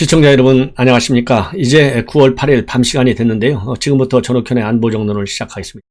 시청자 여러분 안녕하십니까. 이제 9월 8일 밤 시간이 됐는데요. 지금부터 전옥현의 안보정론을 시작하겠습니다.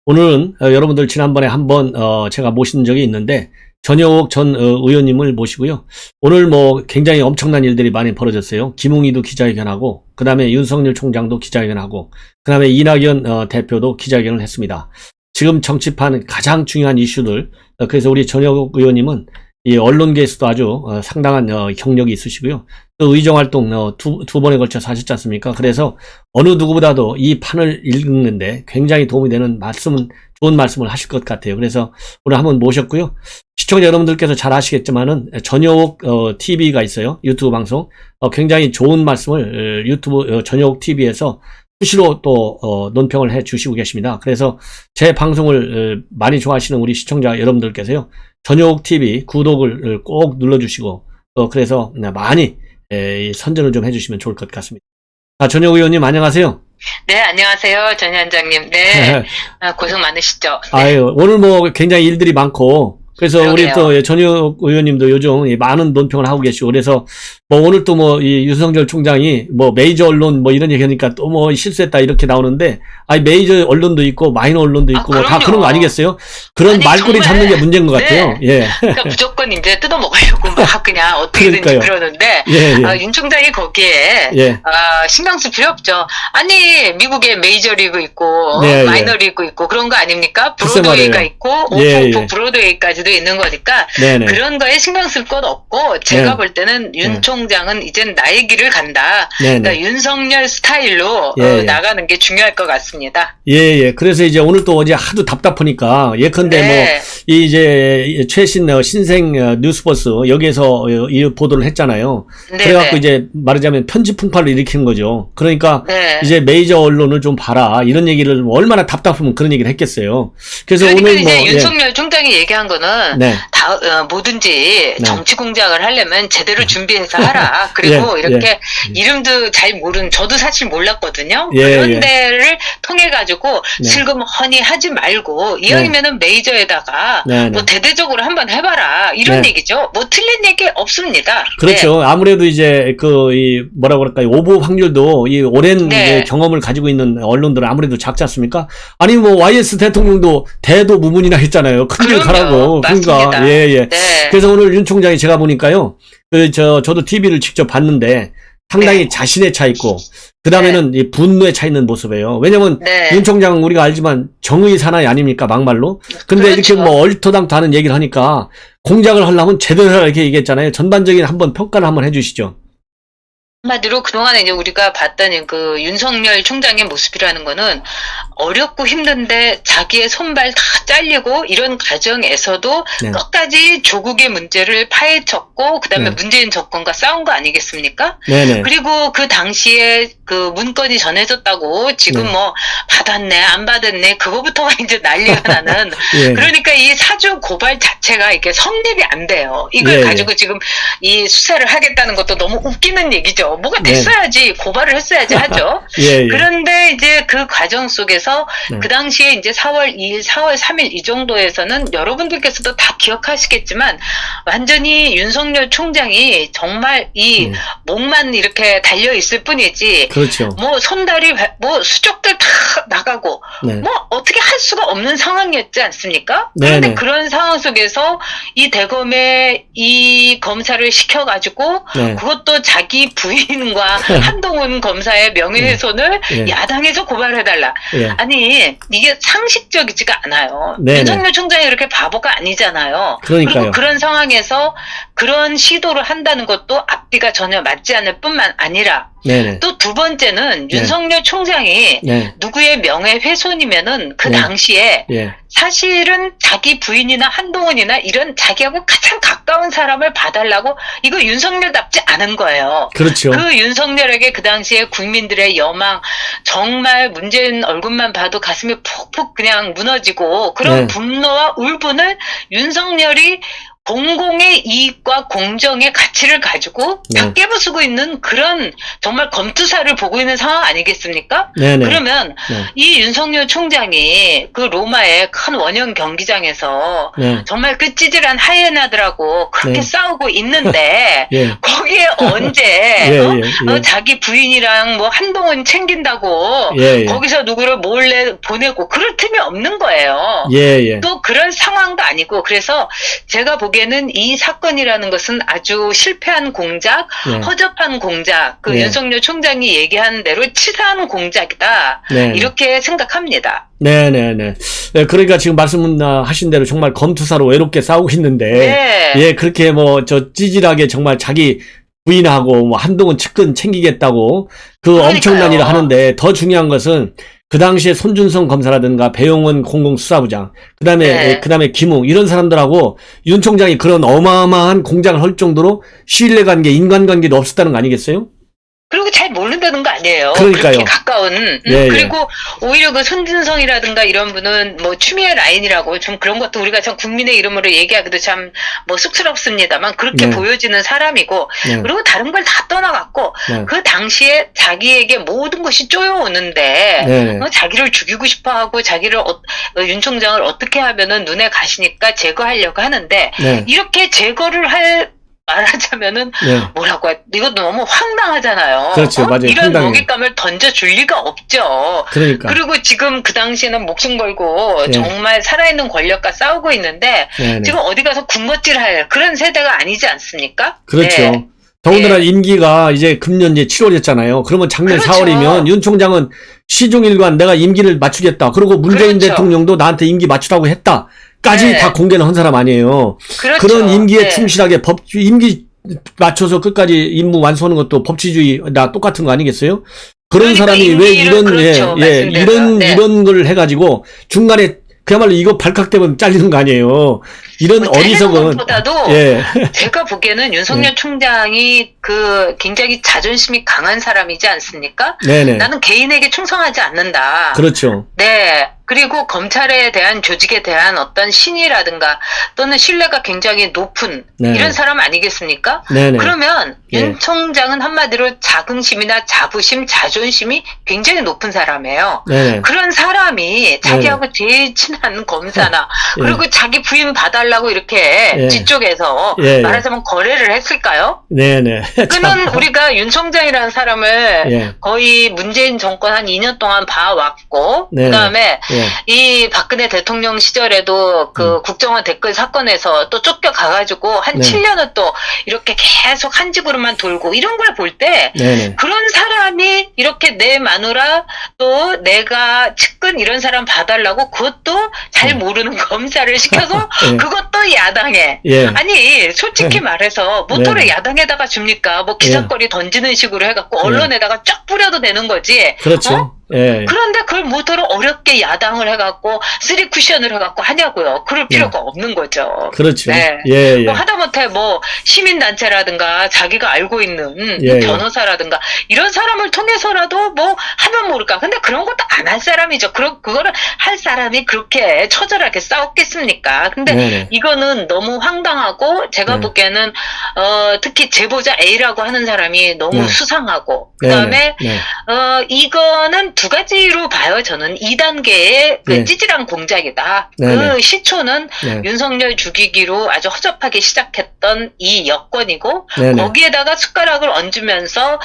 오늘은 여러분들 지난번에 한번 제가 모신 적이 있는데 전효옥 전 의원님을 모시고요. 오늘 굉장히 엄청난 일들이 많이 벌어졌어요. 김웅이도 기자회견하고 그 다음에 윤석열 총장도 기자회견하고 그 다음에 이낙연 대표도 기자회견을 했습니다. 지금 정치판 가장 중요한 이슈들, 그래서 우리 전효옥 의원님은 이 언론계에서도 아주 상당한 경력이 있으시고요. 또 의정활동 두 번에 걸쳐서 하셨지 않습니까? 그래서 어느 누구보다도 이 판을 읽는데 굉장히 도움이 되는 좋은 말씀을 하실 것 같아요. 그래서 오늘 한번 모셨고요. 시청자 여러분들께서 잘 아시겠지만은 전효옥 TV가 있어요. 유튜브 방송. 굉장히 좋은 말씀을 유튜브 전효옥 TV에서 수시로 또 논평을 해 주시고 계십니다. 그래서 제 방송을 많이 좋아하시는 우리 시청자 여러분들께서요. 전효옥 TV 구독을 꼭 눌러주시고 그래서 많이 선전을 좀 해주시면 좋을 것 같습니다. 전효옥 의원님 안녕하세요. 네, 안녕하세요. 전 위원장님. 네. 고생 많으시죠? 네. 아유, 오늘 굉장히 일들이 많고 그래서 그러게요. 우리 또 전효옥 의원님도 요즘 많은 논평을 하고 계시고 그래서 오늘 또 이 윤석열 총장이 메이저 언론 이런 얘기 하니까 또 실수했다 이렇게 나오는데 메이저 언론도 있고 마이너 언론도 있고 다 그런 거 아니겠어요? 그런 말꼬리 잡는 게 문제인 것 같아요. 네. 예. 그러니까 무조건 이제 뜯어먹으려고 막 그냥 어떻게든지 그러는데 예. 윤 총장이 거기에 신경 쓸 필요 없죠. 아니 미국에 메이저리그 있고 마이너리그 있고 그런 거 아닙니까? 브로드웨이가 있고 오프 브로드웨이까지도 있는 거니까 그런 거에 신경 쓸 것 없고 제가 볼 때는 윤 총장은 이젠 나의 길을 간다. 그러니까 윤석열 스타일로 나가는 게 중요할 것 같습니다. 예. 그래서 이제 오늘 또 어제 하도 답답하니까 예컨대 이제 최신 신생 뉴스버스 여기에서 이 보도를 했잖아요. 그래갖고 이제 말하자면 편집 풍파를 일으키는 거죠. 그러니까 이제 메이저 언론을 좀 봐라 이런 얘기를 얼마나 답답하면 그런 얘기를 했겠어요. 그래서 그러니까 오늘 이제 윤석열 총장이 얘기한 거는 뭐든지 정치 공작을 하려면 제대로 준비해서 하라. 그리고 이렇게 이름도 잘 모르는 저도 사실 몰랐거든요. 그런 데를 통해 가지고 슬그머니 하지 말고 이왕이면은 메이저에다가 대대적으로 한번 해봐라 이런 얘기죠. 틀린 얘기 없습니다. 그렇죠. 아무래도 이제 뭐라 그럴까요? 오보 확률도 이 오랜 경험을 가지고 있는 언론들은 아무래도 작지 않습니까? 아니 YS 대통령도 대도 무문이나 했잖아요. 큰길 가라고. 그러니까 그래서 오늘 윤 총장이 제가 보니까요. 저도 TV를 직접 봤는데 상당히 자신의 차 있고 그 다음에는 이 분노에 차 있는 모습이에요. 왜냐면 윤 총장 우리가 알지만 정의 사나이 아닙니까 막말로. 근데 이렇게 얼토당토 하는 얘기를 하니까 공작을 하려면 제대로 해라 이렇게 얘기했잖아요. 전반적인 평가를 한번 해주시죠. 한마디로 그동안에 이제 우리가 봤던 그 윤석열 총장의 모습이라는 거는 어렵고 힘든데 자기의 손발 다 잘리고 이런 과정에서도 끝까지 조국의 문제를 파헤쳤고 그다음에 문재인 정권과 싸운 거 아니겠습니까? 그리고 그 당시에 그 문건이 전해졌다고 지금 받았네 안 받았네 그거부터가 이제 난리가 나는 그러니까 이 사주 고발 자체가 이게 성립이 안 돼요. 이걸 가지고 지금 이 수사를 하겠다는 것도 너무 웃기는 얘기죠. 뭐가 됐어야지 고발을 했어야지 하죠. 그런데 이제 그 과정 속에서 그 당시에 이제 4월 2일, 4월 3일 이 정도에서는 여러분들께서도 다 기억하시겠지만 완전히 윤석열 총장이 정말 이 목만 이렇게 달려 있을 뿐이지 손다리 수족들 다 나가고 어떻게 할 수가 없는 상황이었지 않습니까? 그런데 그런 상황 속에서 이 대검에 이 검사를 시켜가지고 그것도 자기 부인과 한동훈 검사의 명예훼손을 야당에서 고발해달라. 아니 이게 상식적이지가 않아요. 윤석열 총장이 그렇게 바보가 아니잖아요. 그리고 그런 상황에서 그런 시도를 한다는 것도 앞뒤가 전혀 맞지 않을 뿐만 아니라 또 두 번째는 윤석열 총장이 누구의 명예훼손이면은 그 당시에 사실은 자기 부인이나 한동훈이나 이런 자기하고 가장 가까운 사람을 봐달라고 이거 윤석열답지 않은 거예요. 그렇죠. 그 윤석열에게 그 당시에 국민들의 여망 정말 문재인 얼굴만 봐도 가슴이 푹푹 그냥 무너지고 그런 분노와 울분을 윤석열이 공공의 이익과 공정의 가치를 가지고 다 깨부수고 있는 그런 정말 검투사를 보고 있는 상황 아니겠습니까? 그러면 이 윤석열 총장이 그 로마의 큰 원형 경기장에서 정말 그 찌질한 하이에나들하고 그렇게 싸우고 있는데 거기 하루에 언제 예, 예, 예. 자기 부인이랑 뭐 한동훈 챙긴다고 예, 예. 거기서 누구를 몰래 보내고 그럴 틈이 없는 거예요. 예, 예. 또 그런 상황도 아니고 그래서 제가 보기에는 이 사건이라는 것은 아주 실패한 공작, 예. 허접한 공작, 그 예. 윤석열 총장이 얘기하는 대로 치사한 공작이다. 네. 이렇게 생각합니다. 네네네. 네, 그러니까 지금 말씀하신 대로 정말 검투사로 외롭게 싸우고 있는데, 네. 예, 그렇게 뭐, 찌질하게 정말 자기 부인하고 뭐 한동훈 측근 챙기겠다고 그 그러니까요. 엄청난 일을 하는데 더 중요한 것은 그 당시에 손준성 검사라든가 배용원 공공수사부장, 네. 그다음에 김웅 이런 사람들하고 윤 총장이 그런 어마어마한 공작을 할 정도로 신뢰관계, 인간관계도 없었다는 거 아니겠어요? 그리고 잘 모른다는 거 아니에요. 그러니까요. 그렇게 가까운. 예, 그리고 오히려 그 손준성이라든가 이런 분은 뭐 추미애 라인이라고 좀 그런 것도 우리가 참 국민의 이름으로 얘기하기도 참 뭐 쑥스럽습니다만 그렇게 네. 보여지는 사람이고 네. 그리고 다른 걸 다 떠나갔고 네. 그 당시에 자기에게 모든 것이 쪼여오는데 네. 자기를 죽이고 싶어하고 자기를 윤 총장을 어떻게 하면은 눈에 가시니까 제거하려고 하는데 네. 이렇게 제거를 말하자면은 네. 뭐라고 이거 너무 황당하잖아요. 그렇죠. 맞아요. 이런 황당해요. 먹잇감을 던져줄 리가 없죠. 그러니까. 그리고 지금 그 당시에는 목숨 걸고 네. 정말 살아있는 권력과 싸우고 있는데 네네. 지금 어디 가서 군것질할 그런 세대가 아니지 않습니까? 그렇죠. 네. 더군다나 네. 임기가 이제 금년 이제 7월이었잖아요. 그러면 작년 그렇죠. 4월이면 윤 총장은 시종일관 내가 임기를 맞추겠다. 그리고 문재인 그렇죠. 대통령도 나한테 임기 맞추라고 했다까지 네. 다 공개는 한 사람 아니에요. 그렇죠. 그런 임기에 네. 충실하게 임기 맞춰서 끝까지 임무 완수하는 것도 법치주의나 똑같은 거 아니겠어요? 그런 그러니까 사람이 왜 임기를 이런 그렇죠. 말씀대로. 네. 이런 걸 해가지고 중간에 그야말로 이거 발칵되면 잘리는 거 아니에요. 이런 뭐 어리석은 것보다도 예. 제가 보기에는 윤석열 네. 총장이 그 굉장히 자존심이 강한 사람이지 않습니까? 네네. 나는 개인에게 충성하지 않는다. 그렇죠. 네. 그리고 검찰에 대한 조직에 대한 어떤 신의라든가 또는 신뢰가 굉장히 높은 네. 이런 사람 아니겠습니까? 네네. 그러면 네. 윤 총장은 한마디로 자긍심이나 자부심, 자존심이 굉장히 높은 사람이에요. 네네. 그런 사람이 자기하고 제일 친한 검사나 예. 그리고 자기 부인 봐달라고 이렇게 예. 뒤쪽에서 예, 예. 말하자면 거래를 했을까요? 네네. 그는 우리가 윤 총장이라는 사람을 예. 거의 문재인 정권 한 2년 동안 봐왔고 네. 그다음에 예. 이 박근혜 대통령 시절에도 그 국정원 댓글 사건에서 또 쫓겨가가지고 한 네. 7년을 또 이렇게 계속 한 집으로만 돌고 이런 걸 볼 때 네네. 그런 사람이 이렇게 내 마누라 또 내가 측근 이런 사람 봐달라고 그것도 잘 모르는 검사를 시켜서 예. 그것도 야당에 예. 아니 솔직히 말해서 모토를 네. 야당에다가 줍니까? 뭐 기사거리 던지는 식으로 해갖고 예. 언론에다가 쫙 뿌려도 되는 거지. 그렇죠. 예. 그런데 그걸 모토를 어렵게 야당을 해갖고 쓰리 쿠션을 해갖고 하냐고요. 그럴 필요가 없는 거죠. 그렇죠. 네. 예, 예. 뭐 하다못해 뭐 시민단체라든가 자기가 알고 있는 예, 예. 변호사라든가 이런 사람을 통해서라도 뭐 하면 모를까. 근데 그런 것도 안 할 사람이죠. 그거를 할 사람이 그렇게 처절하게 싸웠겠습니까? 근데 네네. 이거는 너무 황당하고 제가 네. 보기에는 특히 제보자 A라고 하는 사람이 너무 네. 수상하고 그다음에 네. 이거는 두 가지로 봐요. 저는 2단계의 그 네. 찌질한 공작이다. 네, 그 시초는 네. 윤석열 죽이기로 아주 허접하게 시작했던 이 여건이고 네네. 거기에다가 숟가락을 얹으면서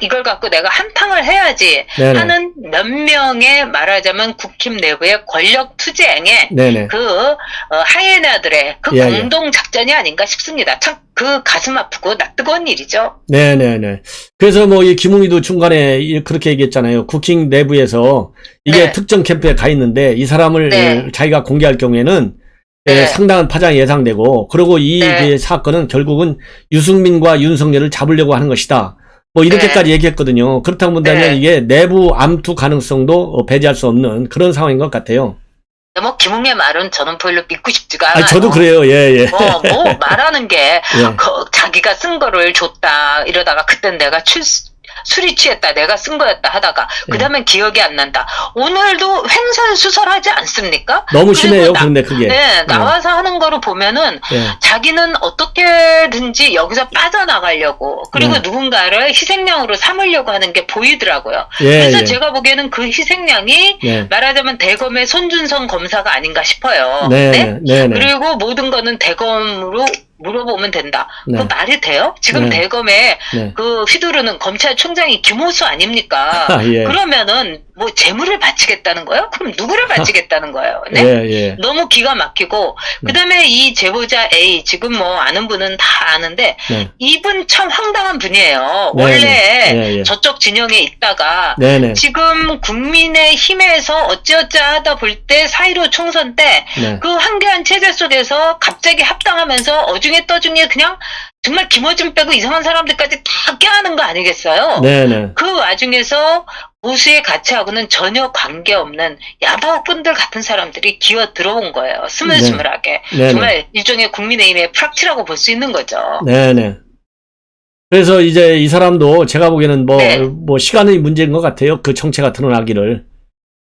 이걸 갖고 내가 한탕을 해야지 네네. 하는 몇 명의 말하자면 국힘 내부의 권력 투쟁에 네네. 그 하이에나들의 그 예, 예. 공동 작전이 아닌가 싶습니다. 참 그 가슴 아프고 낯뜨거운 일이죠. 네네네. 그래서 뭐 이 김웅이도 중간에 그렇게 얘기했잖아요. 국힘 내부에서 이게 네. 특정 캠프에 가 있는데 이 사람을 네. 자기가 공개할 경우에는 네. 상당한 파장이 예상되고 그리고 이 네. 사건은 결국은 유승민과 윤석열을 잡으려고 하는 것이다. 뭐 이렇게까지 얘기했거든요. 그렇다고 본다면 네. 이게 내부 암투 가능성도 배제할 수 없는 그런 상황인 것 같아요. 뭐 김웅의 말은 저는 별로 믿고 싶지가 않아요. 아, 저도 그래요. 예, 예. 뭐 말하는 게 예. 자기가 쓴 거를 줬다 이러다가 그땐 내가 술이 취했다 내가 쓴 거였다 하다가 그 다음엔 기억이 안 난다. 오늘도 횡설수설하지 않습니까? 너무 심해요. 그런데 그게. 네, 나와서 하는 거를 보면은 예. 자기는 어떻게든지 여기서 빠져나가려고 그리고 네. 누군가를 희생양으로 삼으려고 하는 게 보이더라고요. 예, 그래서 예. 제가 보기에는 그 희생양이 예. 말하자면 대검의 손준성 검사가 아닌가 싶어요. 네, 네, 네. 그리고 모든 거는 대검으로 물어보면 된다. 네. 그 말이 돼요? 지금 네. 대검에 네. 그 휘두르는 검찰총장이 김호수 아닙니까? 예. 그러면은 뭐 재물을 바치겠다는 거예요? 그럼 누구를 바치겠다는 거예요? 네? 예, 예. 너무 기가 막히고 네. 그다음에 이 제보자 A 지금 뭐 아는 분은 다 아는데 네. 이분 참 황당한 분이에요. 네, 원래 네. 예, 예. 저쪽 진영에 있다가 네네. 지금 국민의힘에서 어찌어찌 하다 볼 때 4.15 총선 때 네. 그 황교안 체제 속에서 갑자기 합당하면서 어중에 떠중에 그냥 정말 김어준 빼고 이상한 사람들까지 다 껴안은 거 아니겠어요? 네네. 그 와중에서 보수의 가치하고는 전혀 관계없는 야바오꾼들 같은 사람들이 기어 들어온 거예요. 스물스물하게. 네네. 정말 일종의 국민의힘의 프락치라고 볼 수 있는 거죠. 네네. 그래서 이제 이 사람도 제가 보기에는 네. 뭐 시간의 문제인 것 같아요. 그 정체가 드러나는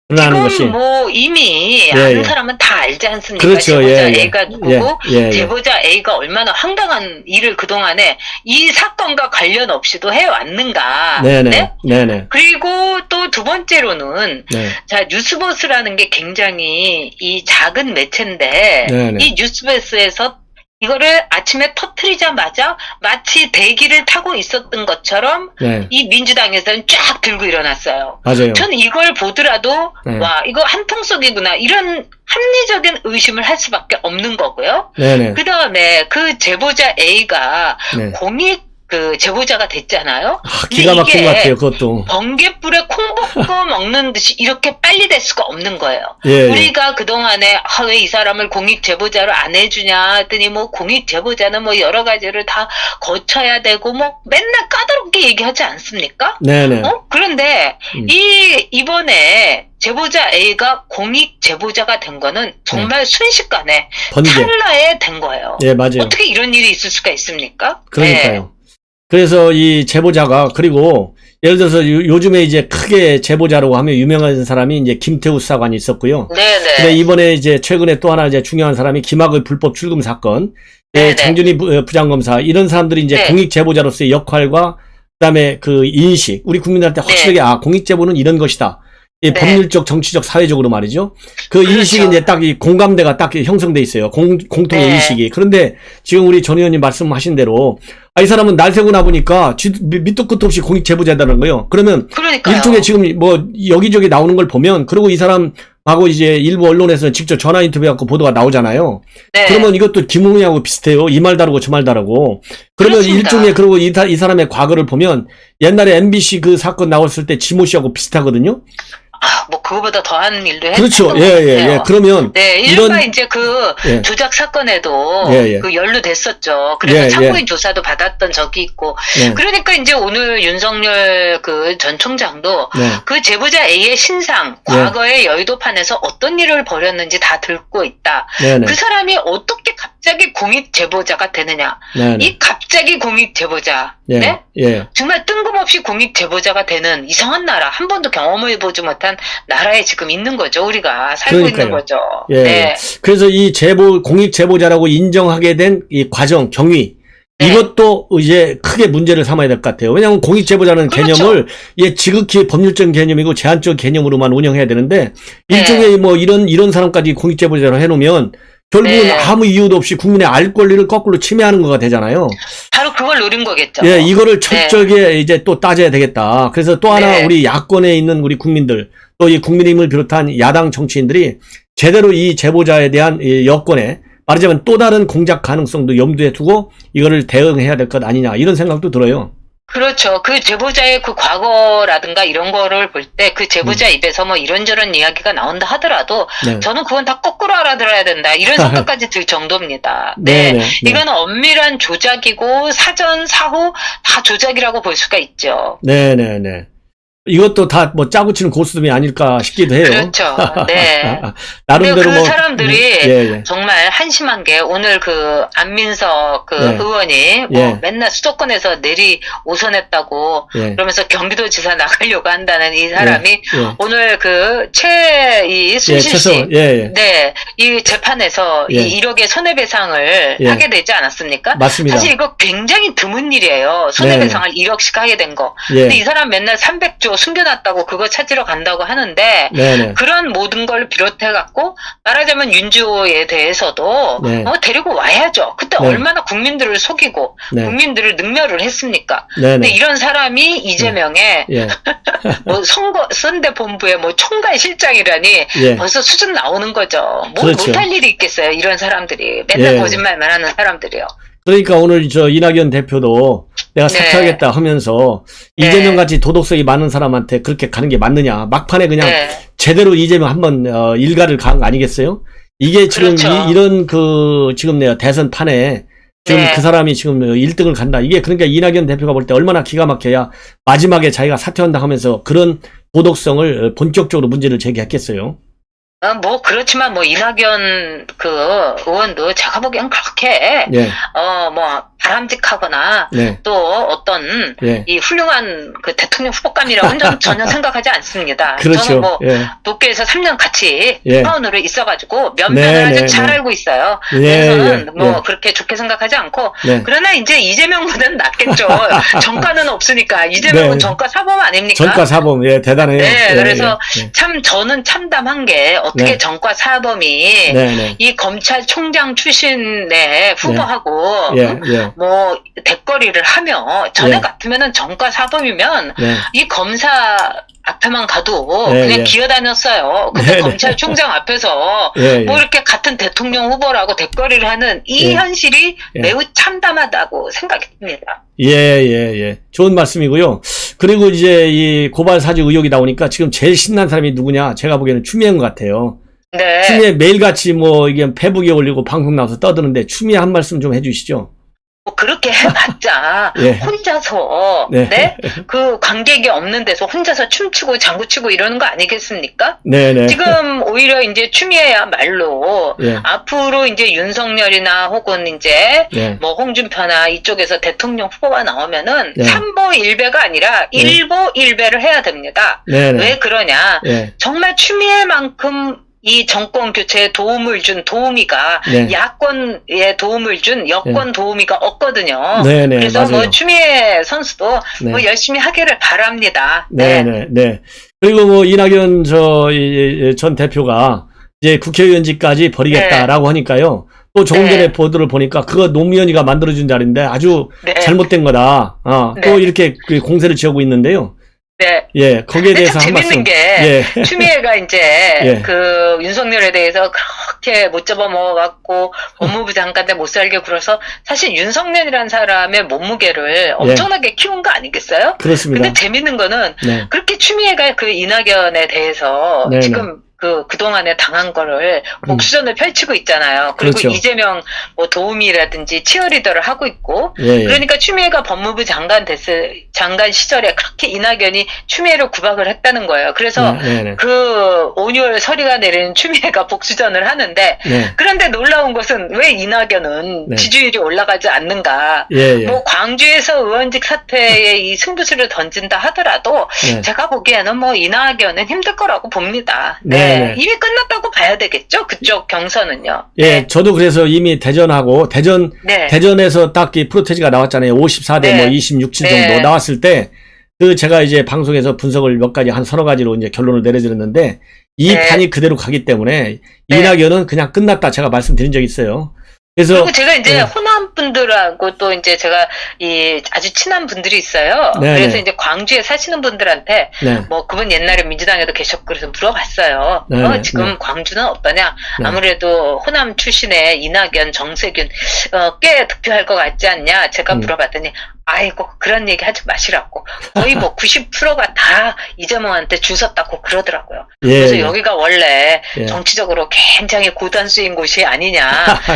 지금 것이. 뭐 이미 예, 아는 예. 사람은 다 알지 않습니까? 그렇죠. 제보자 예, 예. A가 누구고 예, 예. 제보자 A가 얼마나 황당한 일을 그동안에 이 사건과 관련 없이도 해왔는가. 네네. 네? 네네. 그리고 또 두 번째로는 네. 자 뉴스버스라는 게 굉장히 이 작은 매체인데 네네. 이 뉴스버스에서 이거를 아침에 터트리자마자 마치 대기를 타고 있었던 것처럼 네. 이 민주당에서는 쫙 들고 일어났어요. 맞아요. 전 이걸 보더라도 네. 와 이거 한통속이구나 이런 합리적인 의심을 할 수밖에 없는 거고요. 네네. 그 다음에 그 제보자 A가 네. 공익 그 제보자가 됐잖아요. 기가 막힌 이게 것 같아요. 그것도. 번개불에 콩 볶아 먹는 듯이 이렇게 빨리 될 수가 없는 거예요. 예. 우리가 그동안에 왜 이 사람을 공익 제보자로 안 해주냐 했더니 뭐 공익 제보자는 뭐 여러 가지를 다 거쳐야 되고 뭐 맨날 까다롭게 얘기하지 않습니까? 네네. 그런데 음. 이번에 제보자 A가 공익 제보자가 된 거는 정말 순식간에 번개. 찰나에 된 거예요. 예, 맞아요. 어떻게 이런 일이 있을 수가 있습니까? 그러니까요. 그래서 이 제보자가 그리고 예를 들어서 요즘에 이제 크게 제보자라고 하면 유명한 사람이 이제 김태우 수사관이 있었고요. 네네. 근데 이번에 이제 최근에 또 하나 이제 중요한 사람이 김학의 불법 출금 사건, 네네. 장준희 부장검사 이런 사람들이 이제 네. 공익 제보자로서의 역할과 그다음에 그 인식, 우리 국민들한테 확실하게 공익 제보는 이런 것이다. 이 네. 법률적, 정치적, 사회적으로 말이죠. 그 그렇죠. 인식이 이제 딱 이 공감대가 딱 형성돼 있어요. 공통의 네. 인식이. 그런데 지금 우리 전 의원님 말씀하신 대로 이 사람은 날 새고 나보니까 밑도 끝도 없이 공익 제보자다는 거예요. 그러면 그러니까요. 일종의 지금 뭐 여기저기 나오는 걸 보면 그리고 이 사람하고 이제 일부 언론에서 직접 전화 인터뷰하고 보도가 나오잖아요. 네. 그러면 이것도 김웅이하고 비슷해요. 이 말 다르고 저 말 다르고. 그러면 그렇습니다. 일종의 그리고 이 사람의 과거를 보면 옛날에 MBC 그 사건 나왔을 때 지모 씨하고 비슷하거든요. 뭐 그거보다 더한 일도 그렇죠. 했던 예, 것 예, 같아요. 예. 그러면 네, 이런 이른바 이제 그 예. 조작 사건에도 예, 예. 그 연루됐었죠. 그래서 예, 참고인 조사도 받았던 적이 있고. 네. 그러니까 이제 오늘 윤석열 그 전 총장도 네. 그 제보자 A의 신상, 과거의 여의도판에서 어떤 일을 벌였는지 다 듣고 있다. 네네. 그 사람이 어떻게 갑자기 공익 제보자가 되느냐. 네네. 이 갑자기 공익 제보자. 예. 네? 예. 정말 뜬금없이 공익 제보자가 되는 이상한 나라, 한 번도 경험해보지 못한 나라에 지금 있는 거죠. 우리가 살고 그러니까요. 있는 거죠. 예. 네. 그래서 이 공익 제보자라고 인정하게 된 이 과정, 경위, 네. 이것도 이제 크게 문제를 삼아야 될 것 같아요. 왜냐하면 공익 제보자는 그렇죠. 개념을 지극히 법률적인 개념이고 제한적 개념으로만 운영해야 되는데 네. 일종의 뭐 이런 사람까지 공익 제보자로 해놓으면 결국은 네. 아무 이유도 없이 국민의 알 권리를 거꾸로 침해하는 거가 되잖아요. 바로 그걸 노린 거겠죠. 예, 이거를 철저하게 이제 또 따져야 되겠다. 그래서 또 하나 네. 우리 야권에 있는 우리 국민들, 또 이 국민의힘을 비롯한 야당 정치인들이 제대로 이 제보자에 대한 이 여권에 말하자면 또 다른 공작 가능성도 염두에 두고 이거를 대응해야 될 것 아니냐 이런 생각도 들어요. 그렇죠. 그 제보자의 그 과거라든가 이런 거를 볼 때 그 제보자 입에서 뭐 이런저런 이야기가 나온다 하더라도 네. 저는 그건 다 거꾸로 알아들어야 된다. 이런 생각까지 들 정도입니다. 네. 네, 네. 이거는 엄밀한 조작이고 사전, 사후 다 조작이라고 볼 수가 있죠. 네네네. 이것도 다 뭐 짜고 치는 고스톱이 아닐까 싶기도 해요. 그렇죠. 네. 나름대로 그 뭐 사람들이 예. 정말 한심한 게 오늘 그 안민석 그 예. 의원이 뭐 예. 맨날 수도권에서 내리 오선했다고 예. 그러면서 경기도지사 나가려고 한다는 이 사람이 예. 오늘 그 예, 순실 씨 예. 네, 이 재판에서 예. 이 1억의 손해배상을 예. 하게 되지 않았습니까? 맞습니다. 사실 이거 굉장히 드문 일이에요. 손해배상을 1억씩 하게 된 거. 예. 근데 이 사람 맨날 300조 또 숨겨놨다고 그거 찾으러 간다고 하는데 네네. 그런 모든 걸 비롯해갖고 말하자면 윤주호에 대해서도 네. 데리고 와야죠. 그때 네. 얼마나 국민들을 속이고 네. 국민들을 능멸을 했습니까? 네네. 근데 이런 사람이 이재명의 예. 뭐 선대 본부의 뭐 총괄 실장이라니 예. 벌써 수준 나오는 거죠. 뭐 그렇죠. 못할 일이 있겠어요. 이런 사람들이 맨날 예. 거짓말만 하는 사람들이요. 그러니까 오늘 저 이낙연 대표도 내가 네. 사퇴하겠다 하면서 네. 이재명 같이 도덕성이 많은 사람한테 그렇게 가는 게 맞느냐. 막판에 그냥 네. 제대로 이재명 한번 일가를 간 거 아니겠어요? 이게 지금 그렇죠. 이런 지금 내가 대선판에 지금 네. 그 사람이 지금 1등을 간다. 이게 그러니까 이낙연 대표가 볼 때 얼마나 기가 막혀야 마지막에 자기가 사퇴한다 하면서 그런 도덕성을 본격적으로 문제를 제기했겠어요. 뭐 그렇지만 뭐 이낙연 그 의원도 제가 보기엔 그렇게 예. 뭐 바람직하거나 네. 또 어떤 예. 이 훌륭한 그 대통령 후보감이라고는 전혀 생각하지 않습니다. 그렇죠. 저는 뭐 예. 도쿄에서 3년 같이 예. 사원으로 있어가지고 면면을 네, 아주 네, 잘 네. 알고 있어요. 예, 그래서는 예, 뭐 예. 그렇게 좋게 생각하지 않고 네. 그러나 이제 이재명보다는 낫겠죠. 정가는 없으니까 이재명은 네. 정가 사범 아닙니까? 전과 사범, 예, 대단해요. 네, 예, 그래서 예, 참 저는 참담한 게 어떻게 네. 정과 사범이 네, 네. 이 검찰총장 출신의 후보하고 예, 예, 뭐 대거리를 하며 전에 예. 같으면은 정과 사범이면 네. 이 검사 앞에만 가도 네, 그냥 예. 기어다녔어요. 근데 네, 네. 검찰총장 앞에서 예, 뭐 예. 이렇게 같은 대통령 후보라고 대거리를 하는 이 예. 현실이 예. 매우 참담하다고 생각했습니다. 예, 예, 예. 좋은 말씀이고요. 그리고 이제 이 고발 사주 의혹이 나오니까 지금 제일 신난 사람이 누구냐? 제가 보기에는 추미애인 것 같아요. 네. 추미애 매일같이 뭐 이게 페북에 올리고 방송 나와서 떠드는데 추미애 한 말씀 좀 해주시죠. 뭐 그렇게 해봤자 예. 혼자서 네. 네? 그 관객이 없는 데서 혼자서 춤추고 장구치고 이러는 거 아니겠습니까? 네네. 지금 오히려 이제 추미애야말로 예. 앞으로 이제 윤석열이나 혹은 이제 예. 뭐 홍준표나 이쪽에서 대통령 후보가 나오면은 네. 삼보일배가 아니라 네. 일보일배를 해야 됩니다. 네네. 왜 그러냐? 예. 정말 추미애만큼 이 정권 교체에 도움을 준 도우미가 네. 야권에 도움을 준 여권 도우미가 없거든요. 네네. 그래서 맞아요. 뭐 추미애 선수도 네. 뭐 열심히 하기를 바랍니다. 네네. 네. 그리고 뭐 이낙연 전 대표가 이제 국회의원직까지 버리겠다라고 하니까요. 또 조금 네. 전에 보도를 보니까 그거 노무현이가 만들어준 자리인데 아주 네. 잘못된 거다. 또 네. 이렇게 그 공세를 지어오고 있는데요. 네. 예, 거기에 근데 대해서 참 한 말씀. 재밌는 게 예. 추미애가 이제 예. 그 윤석열에 대해서 그렇게 못 잡아먹어갖고 법무부 장관 때 못 살게 굴어서 사실 윤석열이라는 사람의 몸무게를 엄청나게 키운 거 아니겠어요? 그렇습니다. 근데 재밌는 거는 네. 그렇게 추미애가 그 이낙연에 대해서 네네. 지금 그동안에 당한 거를 복수전을 펼치고 있잖아요. 그리고 그렇죠. 이재명 뭐 도우미라든지 치어리더를 하고 있고. 예, 예. 그러니까 추미애가 법무부 장관 시절에 그렇게 이낙연이 추미애를 구박을 했다는 거예요. 그래서 네네. 그 온유월 서리가 내린 추미애가 복수전을 하는데 네. 그런데 놀라운 것은 왜 이낙연은 네. 지지율이 올라가지 않는가. 예, 예. 뭐 광주에서 의원직 사퇴에 이 승부수를 던진다 하더라도 네. 제가 보기에는 뭐 이낙연은 힘들 거라고 봅니다. 네. 이미 끝났다고 봐야 되겠죠? 그쪽 경선은요. 예, 저도 그래서 이미 네. 대전에서 딱 이 프로테지가 나왔잖아요. 54대 네. 뭐 26, 7 정도 네. 나왔을 때, 제가 이제 방송에서 분석을 몇 가지 한 서너 가지로 이제 결론을 내려드렸는데, 이 네. 판이 그대로 가기 때문에, 네. 이낙연은 그냥 끝났다 제가 말씀드린 적이 있어요. 그래서, 그리고 제가 이제 네. 호남 분들하고 또 이제 제가 이 아주 친한 분들이 있어요. 네, 그래서 네. 이제 광주에 사시는 분들한테 네. 뭐 그분 옛날에 민주당에도 계셨고 그래서 물어봤어요. 네, 네, 지금 네. 광주는 어떠냐? 네. 아무래도 호남 출신의 이낙연, 정세균 꽤 득표할 것 같지 않냐? 제가 물어봤더니 아이고 그런 얘기 하지 마시라고. 거의 뭐 90%가 다 이재명한테 줄 섰다고 그러더라고요. 예, 그래서 예. 여기가 원래 예. 정치적으로 굉장히 고단수인 곳이 아니냐.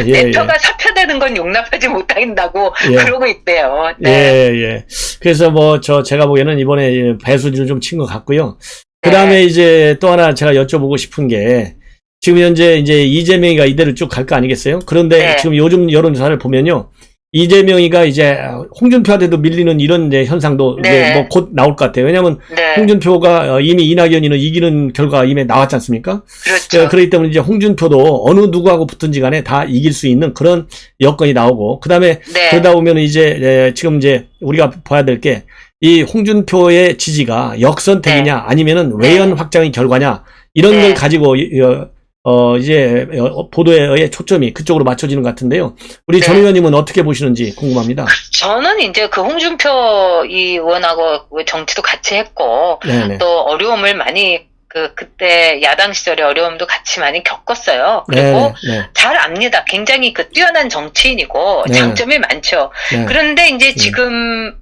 예, 내 예. 표가 사표되는 건 용납하지 못한다고 예. 그러고 있대요. 네. 예, 예. 그래서 뭐, 제가 보기에는 이번에 배수진을 좀 친 것 같고요. 그 다음에 네. 이제 또 하나 제가 여쭤보고 싶은 게, 지금 현재 이제 이재명이가 이대로 쭉 갈 거 아니겠어요? 그런데 네. 지금 요즘 여론조사를 보면요. 이재명이가 이제 홍준표한테도 밀리는 이런 이제 현상도 네. 이제 뭐 곧 나올 것 같아요. 왜냐하면 네. 홍준표가 이미 이낙연이는 이기는 결과가 이미 나왔지 않습니까? 그렇죠. 그렇기 때문에 이제 홍준표도 어느 누구하고 붙든지 간에 다 이길 수 있는 그런 여건이 나오고, 그 다음에 네. 그러다 보면 이제 지금 이제 우리가 봐야 될 게 이 홍준표의 지지가 역선택이냐 아니면은 외연 확장의 결과냐 이런 걸 가지고 이제 보도의 초점이 그쪽으로 맞춰지는 것 같은데요. 우리 전 의원님은 어떻게 보시는지 궁금합니다. 저는 이제 그 홍준표 이 의원하고 정치도 같이 했고 네네. 또 어려움을 많이 그때 야당 시절에 어려움도 같이 많이 겪었어요. 그리고 네네. 잘 압니다. 굉장히 뛰어난 정치인이고 네. 장점이 많죠. 네. 그런데 이제 지금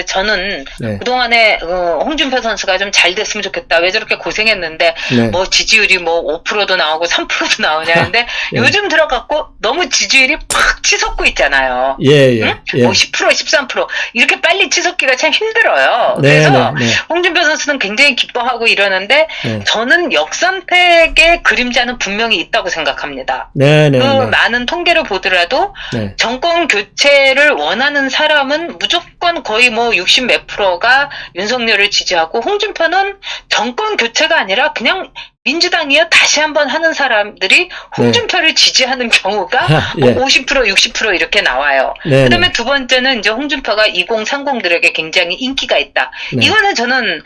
저는 네. 그동안에 홍준표 선수가 좀 잘 됐으면 좋겠다. 왜 저렇게 고생했는데 네. 뭐 지지율이 뭐 5%도 나오고 3%도 나오냐는데 예. 요즘 들어갖고 너무 지지율이 팍 치솟고 있잖아요. 예, 예. 응? 예. 뭐 10%, 13% 이렇게 빨리 치솟기가 참 힘들어요. 네, 그래서 네, 네. 홍준표 선수는 굉장히 기뻐하고 이러는데 네. 저는 역선택의 그림자는 분명히 있다고 생각합니다. 네, 네, 그 네. 많은 통계를 보더라도 네. 정권 교체를 원하는 사람은 무조건 거의 뭐 60 몇 프로가 윤석열을 지지하고 홍준표는 정권 교체가 아니라 그냥 민주당이요 다시 한번 하는 사람들이 홍준표를 지지하는 경우가 예. 뭐 50%, 60% 이렇게 나와요. 네, 그다음에 네. 두 번째는 이제 홍준표가 2030들에게 굉장히 인기가 있다. 네. 이거는 저는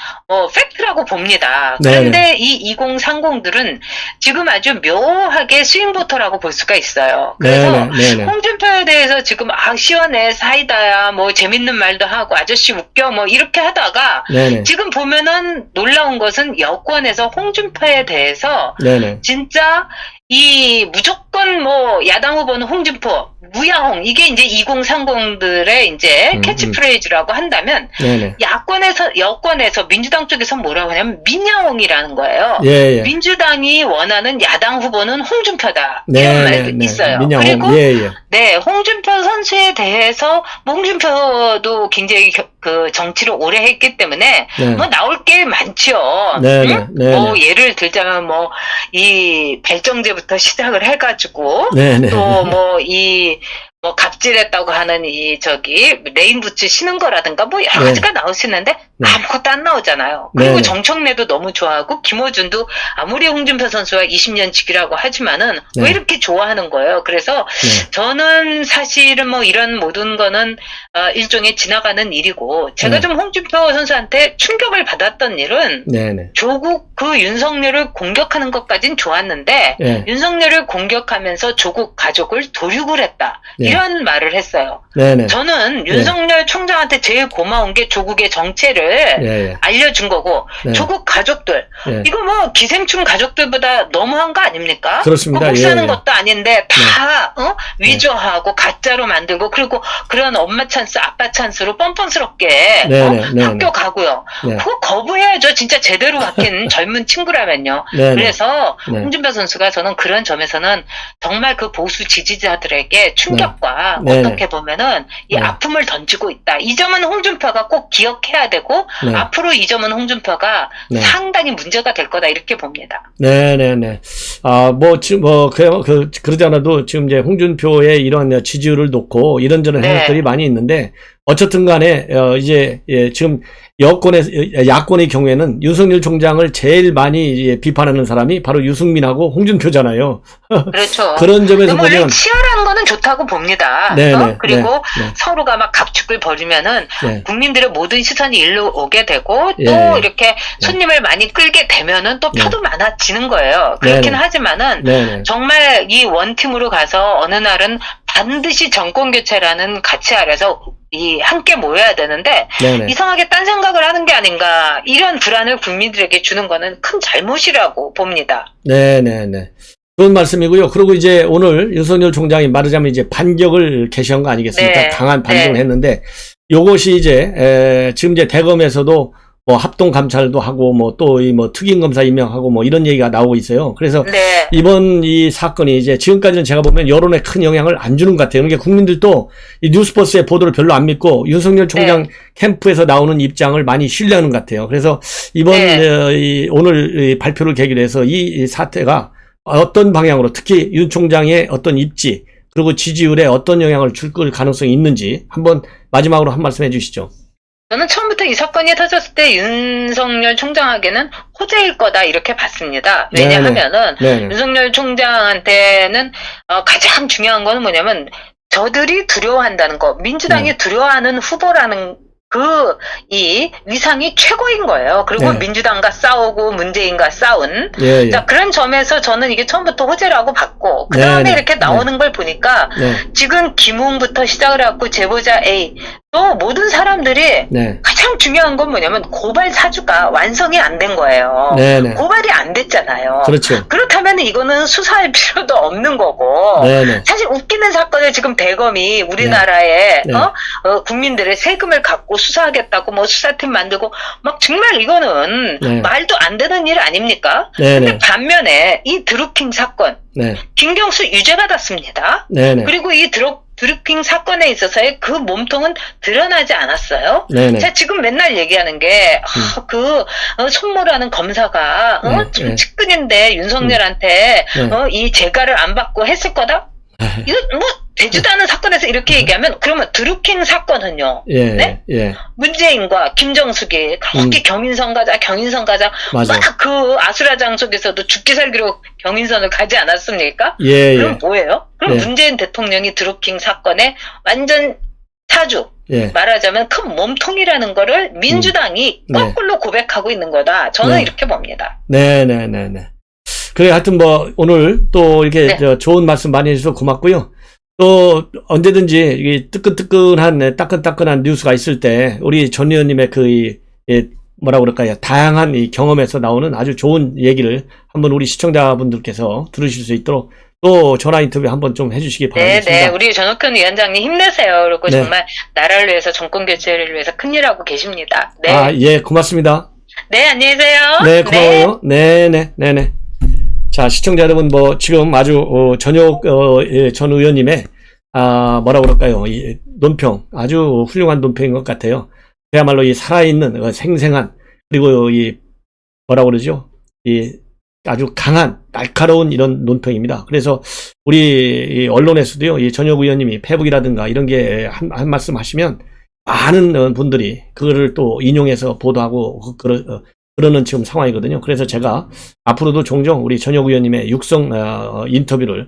팩트라고 봅니다. 네, 그런데 이 2030들은 지금 아주 묘하게 스윙보터라고 볼 수가 있어요. 그래서 네, 네, 네. 홍준표에 대해서 지금 시원해 사이다야 뭐 재밌는 말도 하고 아저씨 웃겨 뭐 이렇게 하다가 네네. 지금 보면은 놀라운 것은 여권에서 홍준표에 대해서 네네. 진짜 이 무조건 뭐 야당 후보는 홍준표, 무야홍 이게 이제 2030들의 이제 캐치프레이즈라고 한다면 네네. 여권에서 민주당 쪽에서 뭐라고 하냐면 민야홍이라는 거예요. 예, 예. 민주당이 원하는 야당 후보는 홍준표다 네, 이런 네, 말도 네. 있어요. 민양홍. 그리고 예, 예. 네, 홍준표 선수에 대해서 뭐 홍준표도 굉장히 그 정치를 오래 했기 때문에 네. 뭐 나올 게 많죠. 네, 응? 네, 네, 뭐 네. 예를 들자면 뭐 이 발정제부터 시작을 해가지고 네네. 또 뭐 이 뭐 갑질했다고 하는 레인부츠 신은 거라든가 뭐 여러 네. 가지가 나올 수 있는데 네. 아무것도 안 나오잖아요. 그리고 네네. 정청래도 너무 좋아하고 김어준도 아무리 홍준표 선수와 20년 지기라고 하지만은 네. 왜 이렇게 좋아하는 거예요. 그래서 네. 저는 사실은 뭐 이런 모든 거는 일종의 지나가는 일이고 제가 네. 좀 홍준표 선수한테 충격을 받았던 일은 네네. 조국 윤석열을 공격하는 것까진 좋았는데 네. 윤석열을 공격하면서 조국 가족을 도륙을 했다. 네. 이런 말을 했어요. 네네. 저는 윤석열 총장한테 제일 고마운 게 조국의 정체를 예, 예. 알려준 거고 네. 조국 가족들 예. 이거 뭐 기생충 가족들보다 너무한 거 아닙니까? 그렇습니다. 못 사는 예, 예. 것도 아닌데 다 위조하고 가짜로 만들고 그리고 그런 엄마 찬스 아빠 찬스로 뻔뻔스럽게 네네. 학교 가고요. 네. 그거 거부해야죠. 진짜 제대로 바뀐 젊은 친구라면요. 네네. 그래서 네. 홍준표 선수가 저는 그런 점에서는 정말 그 보수 지지자들에게 충격과 네. 어떻게 보면은 이 네. 아픔을 던지고 있다. 이 점은 홍준표가 꼭 기억해야 되고 네. 앞으로 이 점은 홍준표가 네. 상당히 문제가 될 거다 이렇게 봅니다. 네네네. 지금, 그러지 않아도 지금 이제 홍준표의 이런 지지율을 놓고 이런저런 네. 해석들이 많이 있는데, 어쨌든 간에, 지금 야권의 경우에는 윤석열 총장을 제일 많이 비판하는 사람이 바로 유승민하고 홍준표잖아요. 그렇죠. 그런 점에서 원래 보면, 치열한 거는 좋다고 봅니다. 네네. 그리고 네. 서로가 막 갑축을 벌이면은 네. 국민들의 모든 시선이 일로 오게 되고 또 예. 이렇게 손님을 많이 끌게 되면은 또 표도 많아지는 거예요. 네네. 그렇긴 하지만은 네네. 정말 이 원팀으로 가서 어느 날은 반드시 정권 교체라는 가치 아래서 함께 모여야 되는데 네네. 이상하게 딴 생각을 하는 게 아닌가 이런 불안을 국민들에게 주는 거는 큰 잘못이라고 봅니다. 네네네. 좋은 말씀이고요. 그리고 이제 오늘 윤석열 총장이 말하자면 이제 반격을 개시한 거 아니겠습니까? 네. 강한 반격을 네. 했는데, 요것이 이제, 지금 이제 대검에서도 뭐 합동 감찰도 하고 뭐 또 이 뭐 특임 검사 임명하고 뭐 이런 얘기가 나오고 있어요. 그래서 네. 이번 이 사건이 이제 지금까지는 제가 보면 여론에 큰 영향을 안 주는 것 같아요. 그러니까 국민들도 이 뉴스버스의 보도를 별로 안 믿고 윤석열 총장 캠프에서 나오는 입장을 많이 신뢰하는 것 같아요. 그래서 이번 오늘 이 발표를 계기로 해서 이 사태가 어떤 방향으로 특히 윤 총장의 어떤 입지 그리고 지지율에 어떤 영향을 줄 가능성이 있는지 한번 마지막으로 한 말씀 해주시죠. 저는 처음부터 이 사건이 터졌을 때 윤석열 총장에게는 호재일 거다 이렇게 봤습니다. 왜냐하면은 네네. 윤석열 총장한테는 가장 중요한 거는 뭐냐면 저들이 두려워한다는 거, 민주당이 두려워하는 후보라는 이 위상이 최고인 거예요. 그리고 네. 민주당과 싸우고 문재인과 싸운. 예, 예. 자, 그런 점에서 저는 이게 처음부터 호재라고 봤고, 그 다음에 네, 네. 이렇게 나오는 걸 보니까, 네. 지금 김웅부터 시작을 해갖고 제보자 A, 또 모든 사람들이 네. 가장 중요한 건 뭐냐면 고발 사주가 완성이 안 된 거예요. 네, 네. 고발이 안 됐잖아요. 그렇죠. 그렇다면 이거는 수사할 필요도 없는 거고, 네, 네. 사실 웃기는 사건을 지금 대검이 우리나라의 네. 국민들의 세금을 갖고 수사하겠다고 뭐 수사팀 만들고 막 정말 이거는 네. 말도 안 되는 일 아닙니까? 네, 근데 네. 반면에 이 드루킹 사건, 네. 김경수 유죄 받았습니다. 네, 네. 그리고 이 드루킹 사건에 있어서의 그 몸통은 드러나지 않았어요. 네, 네. 제가 지금 맨날 얘기하는 게, 손모라는 검사가, 네, 지금 네. 측근인데 윤석열한테, 네. 이 재가를 안 받고 했을 거다? 이거 뭐, 되지도 않은 사건에서 이렇게 얘기하면, 그러면 드루킹 사건은요, 예, 네? 예. 문재인과 김정숙이 그렇게 경인선 가자, 맞아. 막 그 아수라장 속에서도 죽기 살기로 경인선을 가지 않았습니까? 예, 그럼 예. 뭐예요? 그럼 예. 문재인 대통령이 드루킹 사건의 완전 사주, 예. 말하자면 큰 몸통이라는 거를 민주당이 네. 거꾸로 고백하고 있는 거다. 저는 네. 이렇게 봅니다. 네, 네, 네, 네. 그래, 하여튼 뭐, 오늘 또 이렇게 네. 좋은 말씀 많이 해주셔서 고맙고요. 또 언제든지 이 따끈따끈한 뉴스가 있을 때 우리 전 의원님의 뭐라고 그럴까요? 다양한 이 경험에서 나오는 아주 좋은 얘기를 한번 우리 시청자분들께서 들으실 수 있도록 또 전화 인터뷰 한번 좀 해주시기 바라겠습니다. 네, 우리 전옥현 위원장님 힘내세요. 그리고 네. 정말 나라를 위해서 정권 교체를 위해서 큰일 하고 계십니다. 네, 아, 예, 고맙습니다. 네, 안녕히 계세요. 네, 고마워요. 네, 네, 네, 네. 자, 시청자 여러분, 뭐, 지금 아주, 전역, 전 의원님의, 뭐라고 그럴까요? 이 논평, 아주 훌륭한 논평인 것 같아요. 그야말로 이 살아있는, 생생한, 그리고 뭐라고 그러죠? 아주 강한, 날카로운 이런 논평입니다. 그래서, 우리 언론에서도요, 이 전역 의원님이 페북이라든가 이런 게 한 말씀 하시면, 많은 분들이 그거를 또 인용해서 보도하고, 그러는 지금 상황이거든요. 그래서 제가 앞으로도 종종 우리 전역 의원님의 육성 인터뷰를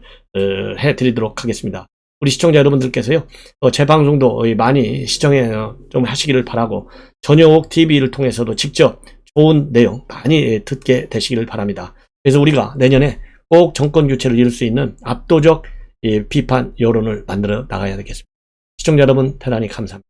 해드리도록 하겠습니다. 우리 시청자 여러분들께서요, 제 방송도 많이 시청해 좀 하시기를 바라고 전역 TV를 통해서도 직접 좋은 내용 많이 듣게 되시기를 바랍니다. 그래서 우리가 내년에 꼭 정권 교체를 이룰 수 있는 압도적 비판 여론을 만들어 나가야 되겠습니다. 시청자 여러분 대단히 감사합니다.